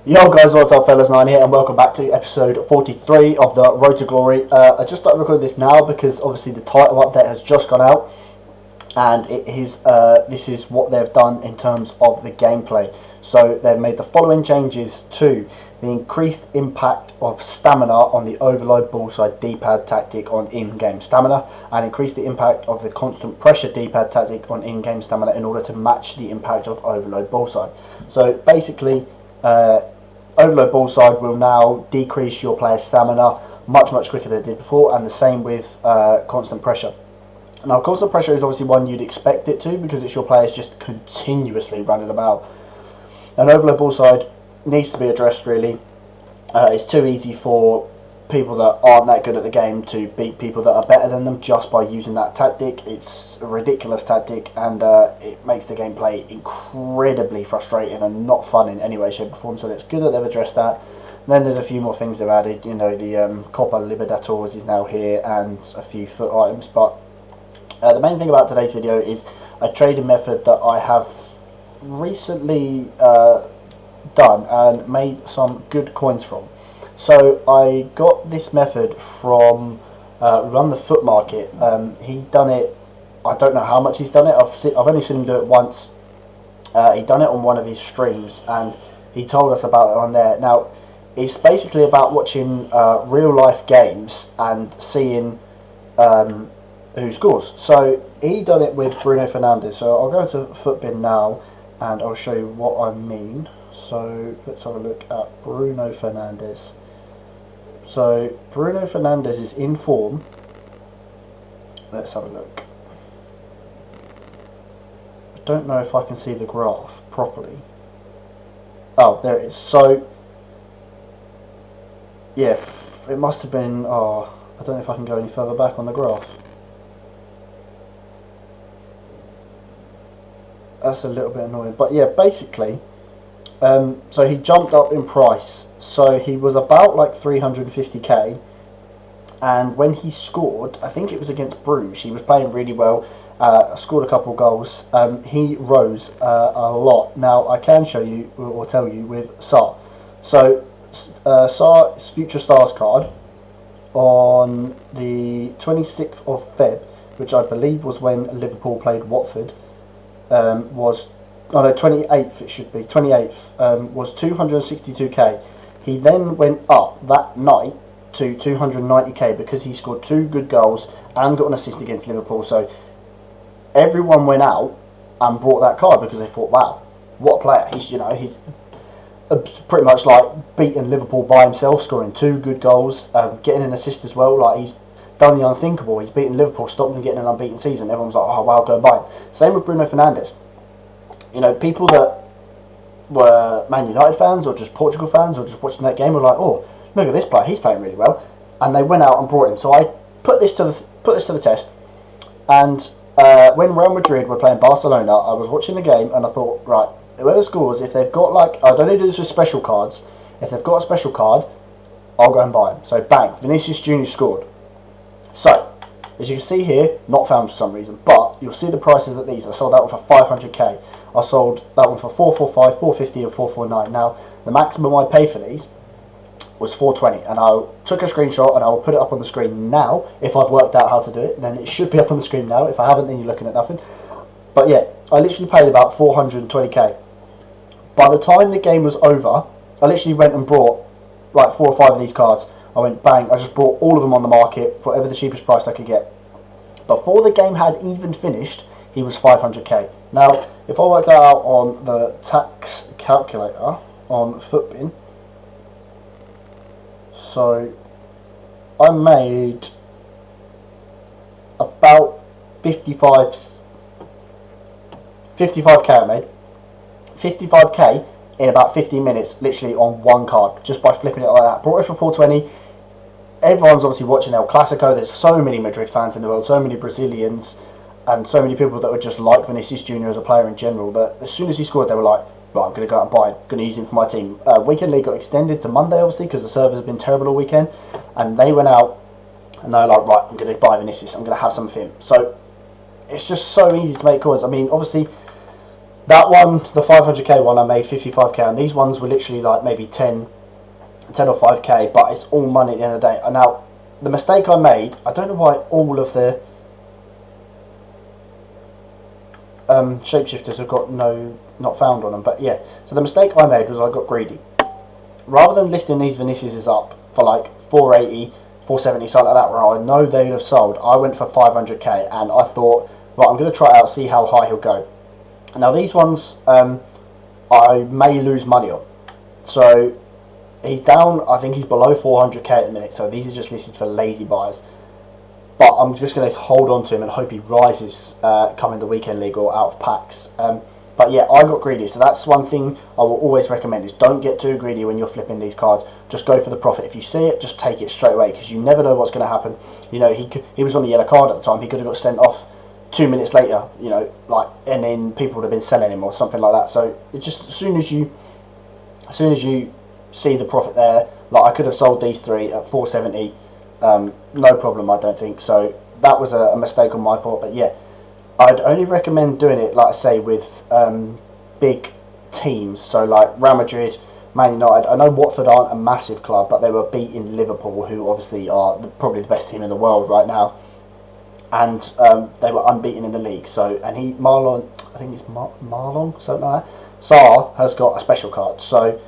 Yo guys, what's up fellas, 9 here and welcome back to episode 43 of the Road to Glory. I just started recording this now because obviously the title update has just gone out and this is what they've done in terms of the gameplay. So they've made the following changes to the increased impact of stamina on the overload bullseye D-pad tactic on in-game stamina, and increase the impact of the constant pressure D-pad tactic on in-game stamina in order to match the impact of overload bullseye. So basically, overload bullseye will now decrease your player's stamina much quicker than it did before, and the same with constant pressure. Now, constant pressure is obviously one you'd expect it to because it's your players just continuously running about. And overload bullseye needs to be addressed really. It's too easy for people that aren't that good at the game to beat people that are better than them just by using that tactic. It's a ridiculous tactic, and it makes the gameplay incredibly frustrating and not fun in any way, shape or form. So it's good that they've addressed that. And then there's a few more things they've added. You know, the Copa Libertadores is now here and a few foot items. But the main thing about today's video is a trading method that I have recently done and made some good coins from. So I got this method from Run the Foot Market. He done it. I don't know how much he's done it. I've only seen him do it once. He done it on one of his streams, and he told us about it on there. Now, it's basically about watching real life games and seeing who scores. So he done it with Bruno Fernandes. So I'll go to Footbin now, and I'll show you what I mean. So let's have a look at Bruno Fernandes. So Bruno Fernandes is in form. Let's have a look. I don't know if I can see the graph properly. Oh, there it is. So yeah, it must have been. Oh, I don't know if I can go any further back on the graph. That's a little bit annoying, but yeah, basically. So he jumped up in price. So he was about like 350k, and when he scored, I think it was against Bruges, he was playing really well, scored a couple of goals, he rose a lot. Now I can show you, or tell you, with Sar. So Sar's Future Stars card on the 26th of Feb, which I believe was when Liverpool played Watford, was... Oh no, 28th it should be. 28th was 262k. He then went up that night to 290k because he scored 2 good goals and got an assist against Liverpool. So everyone went out and bought that card because they thought, wow, what a player. He's pretty much like beating Liverpool by himself, scoring 2 good goals, getting an assist as well. Like, he's done the unthinkable. He's beaten Liverpool, stopped them getting an unbeaten season. Everyone's like, oh wow, go and buy him. Same with Bruno Fernandes. You know, people that were Man United fans or just Portugal fans or just watching that game were like, "Oh, look at this player, he's playing really well," and they went out and brought him. So I put this to the test. And when Real Madrid were playing Barcelona, I was watching the game and I thought, right, whoever scores, if they've got like, I don't need to do this with special cards. If they've got a special card, I'll go and buy him. So bang, Vinicius Junior scored. So as you can see here, not found for some reason, but you'll see the prices of these. I sold that one for 500k. I sold that one for 445, 450 and 449. Now, the maximum I paid for these was 420, and I took a screenshot and I will put it up on the screen now. If I've worked out how to do it, then it should be up on the screen now. If I haven't, then you're looking at nothing. But yeah, I literally paid about 420k. By the time the game was over, I literally went and brought like 4 or 5 of these cards. I went bang, I just brought all of them on the market for whatever the cheapest price I could get. Before the game had even finished, he was 500k. Now, if I work that out on the tax calculator on Footbin, so I made about 55k. I made 55k in about 15 minutes, literally on one card, just by flipping it like that. Brought it for 420. Everyone's obviously watching El Clasico. There's so many Madrid fans in the world, so many Brazilians, and so many people that would just like Vinicius Junior as a player in general, that as soon as he scored, they were like, right, I'm going to go out and buy him, going to use him for my team. Weekend League got extended to Monday, obviously, because the servers have been terrible all weekend, and they went out, and they were like, right, I'm going to buy Vinicius, I'm going to have some of him. So, it's just so easy to make coins. I mean, obviously, That one, the 500k one, I made 55k, and these ones were literally like maybe 10 or 5k, but it's all money at the end of the day. And now, the mistake I made, I don't know why all of the shapeshifters have got not found on them, but yeah. So the mistake I made was I got greedy. Rather than listing these Viniciuses up for like 480, 470, something like that, where I know they'd have sold, I went for 500k, and I thought, right, I'm going to try it out, see how high he'll go. Now these ones, I may lose money on. So he's down, I think he's below 400k at the minute, so these are just listed for lazy buyers. But I'm just going to hold on to him and hope he rises coming the weekend league or out of packs. But yeah, I got greedy, so that's one thing I will always recommend, is don't get too greedy when you're flipping these cards. Just go for the profit. If you see it, just take it straight away, because you never know what's going to happen. You know, he was on the yellow card at the time. He could have got sent off 2 minutes later, you know, like, and then people would have been selling him or something like that. So it just as soon as you see the profit there, like I could have sold these three at 470, no problem, I don't think. So that was a mistake on my part. But yeah, I'd only recommend doing it, like I say, with big teams. So like Real Madrid, Man United. I know Watford aren't a massive club, but they were beating Liverpool, who obviously are probably the best team in the world right now, and they were unbeaten in the league. So, and Marlon, I think it's Marlon, something like that. Saar has got a special card, so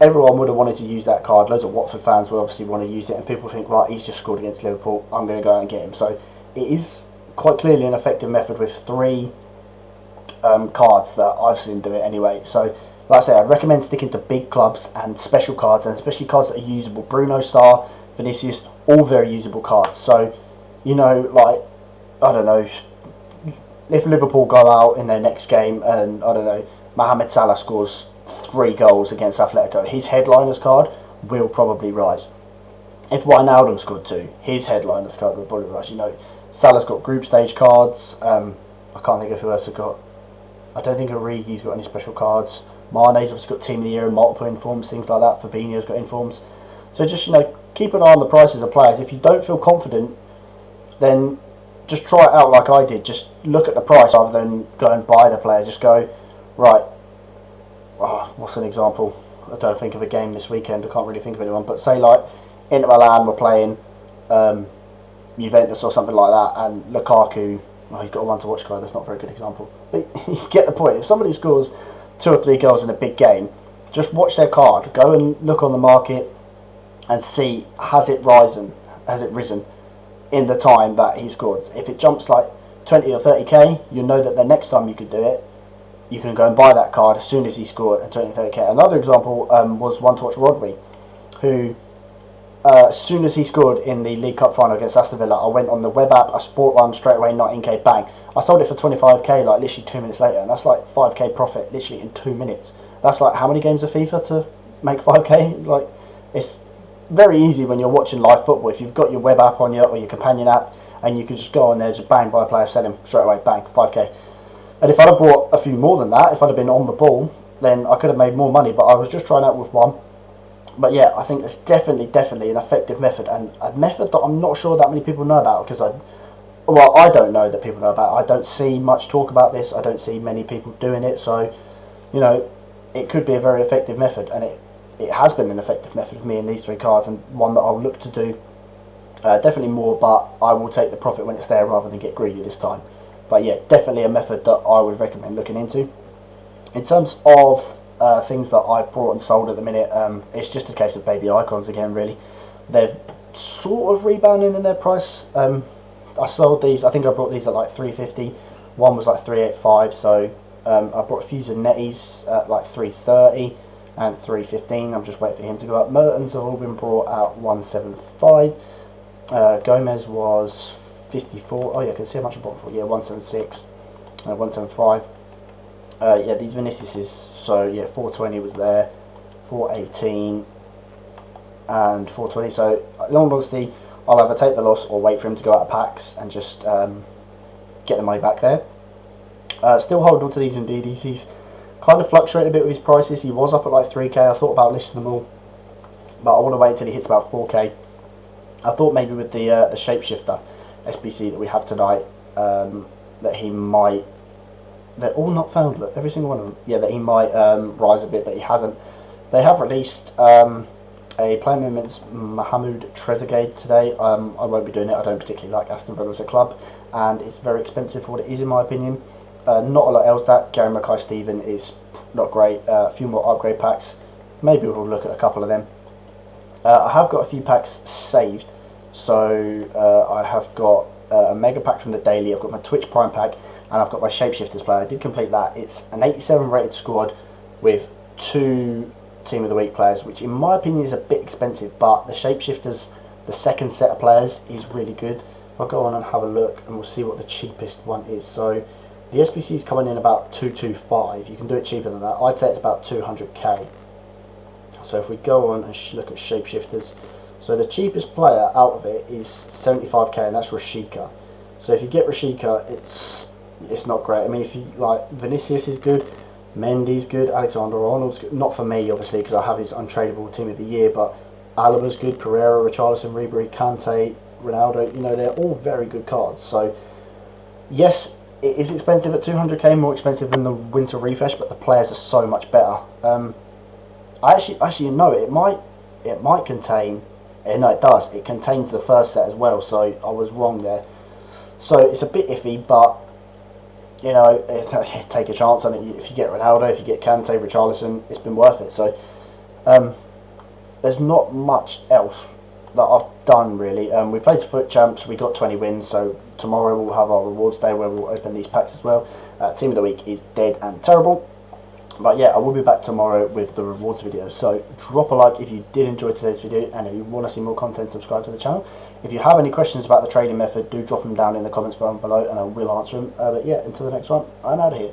everyone would have wanted to use that card. Loads of Watford fans will obviously want to use it, and people think, right, he's just scored against Liverpool, I'm going to go out and get him. So it is quite clearly an effective method with three cards that I've seen do it anyway. So like I say, I'd recommend sticking to big clubs and special cards, and especially cards that are usable. Bruno, Saar, Vinicius, all very usable cards. So, you know, like, I don't know, if Liverpool go out in their next game and, I don't know, Mohamed Salah scores 3 goals against Atletico, his headliners card will probably rise. If Wijnaldum scored 2, his headliners card will probably rise. You know, Salah's got group stage cards. I can't think of who else has got. I don't think Origi's got any special cards. Mane's obviously got Team of the Year and multiple informs, things like that. Fabinho's got informs. So just, you know, keep an eye on the prices of players. If you don't feel confident, then just try it out like I did. Just look at the price rather than go and buy the player. Just go, right, what's an example? I don't think of a game this weekend. I can't really think of anyone. But say like Inter Milan were playing Juventus or something like that, and Lukaku, he's got a one to watch card. That's not a very good example. But you get the point. If somebody scores 2 or 3 goals in a big game, just watch their card. Go and look on the market and see, has it risen in the time that he scored. If it jumps like 20 or 30k, you know that the next time you could do it, you can go and buy that card as soon as he scored at 20 or 30k. Another example was one to watch Rodri, who as soon as he scored in the League Cup final against Aston Villa, I went on the web app, I sport one straight away, 19k, bang. I sold it for 25k like literally 2 minutes later, and that's like 5k profit literally in 2 minutes. That's like how many games of FIFA to make 5k? Like, it's very easy when you're watching live football. If you've got your web app on or your companion app, and you can just go on there, just bang, buy a player, sell him straight away, bang, 5k. And if I'd have bought a few more than that, if I'd have been on the ball, then I could have made more money, but I was just trying out with one. But yeah, I think it's definitely an effective method, and a method that I'm not sure that many people know about, because I don't know that people know about it. I don't see much talk about this. I don't see many people doing it. So, you know, it could be a very effective method, and it has been an effective method for me in these 3 cards, and one that I'll look to do definitely more, but I will take the profit when it's there rather than get greedy this time. But yeah, definitely a method that I would recommend looking into. In terms of things that I've bought and sold at the minute, it's just a case of baby icons again, really. They're sort of rebounding in their price. I sold these, I think I bought these at like 350. One was like 385, so I bought a few Zanettis at like 330 and 315. I'm just waiting for him to go up. Mertens have all been brought out 175. Gomez was 54. Oh yeah, I can see how much I bought for. Yeah, 176, 175. Yeah, these Viniciuses. So yeah, 420 was there, 418, and 420. So in all honesty, I'll either take the loss or wait for him to go out of packs and just get the money back there. Still holding on to these Indeedies. He's kind of fluctuated a bit with his prices. He was up at like 3k. I thought about listing them all, but I want to wait until he hits about 4k. I thought maybe with the shapeshifter SBC that we have tonight, that he might They're all not found. Look, every single one of them. Yeah, that he might rise a bit, but he hasn't. They have released a player movements Mohamed Trezeguet today. I won't be doing it. I don't particularly like Aston Villa as a club, and it's very expensive for what it is, in my opinion. Not a lot else. That Gary Mackay-Steven is not great. A few more upgrade packs. Maybe we'll look at a couple of them. I have got a few packs saved. So I have got a mega pack from the daily. I've got my Twitch Prime pack, and I've got my Shapeshifters player. I did complete that. It's an 87 rated squad with 2 Team of the Week players, which in my opinion is a bit expensive, but the Shapeshifters, the second set of players, is really good. I'll go on and have a look, and we'll see what the cheapest one is. So the SBC is coming in about 225. You can do it cheaper than that. I'd say it's about 200k. So if we go on and look at Shapeshifters, so the cheapest player out of it is 75k, and that's Rashika. So if you get Rashika, it's not great. I mean, if you like, Vinicius is good, Mendy's good, Alexander-Arnold's good. Not for me, obviously, because I have his untradeable team of the year, but Alaba's good, Pereira, Richarlison, Ribery, Kante, Ronaldo, you know, they're all very good cards. So yes, it is expensive at 200k, more expensive than the winter refresh, but the players are so much better. Actually, no, it might contain. No, it does. It contains the first set as well, so I was wrong there. So it's a bit iffy, but you know, take a chance on it. If you get Ronaldo, if you get Kante, Richarlison, it's been worth it. So there's not much else that I've done really. We played Foot Champs, we got 20 wins, so tomorrow we'll have our rewards day where we'll open these packs as well. Team of the Week is dead and terrible. But yeah, I will be back tomorrow with the rewards video. So drop a like if you did enjoy today's video, and if you want to see more content, subscribe to the channel. If you have any questions about the trading method, do drop them down in the comments below and I will answer them. But yeah, until the next one, I'm out of here.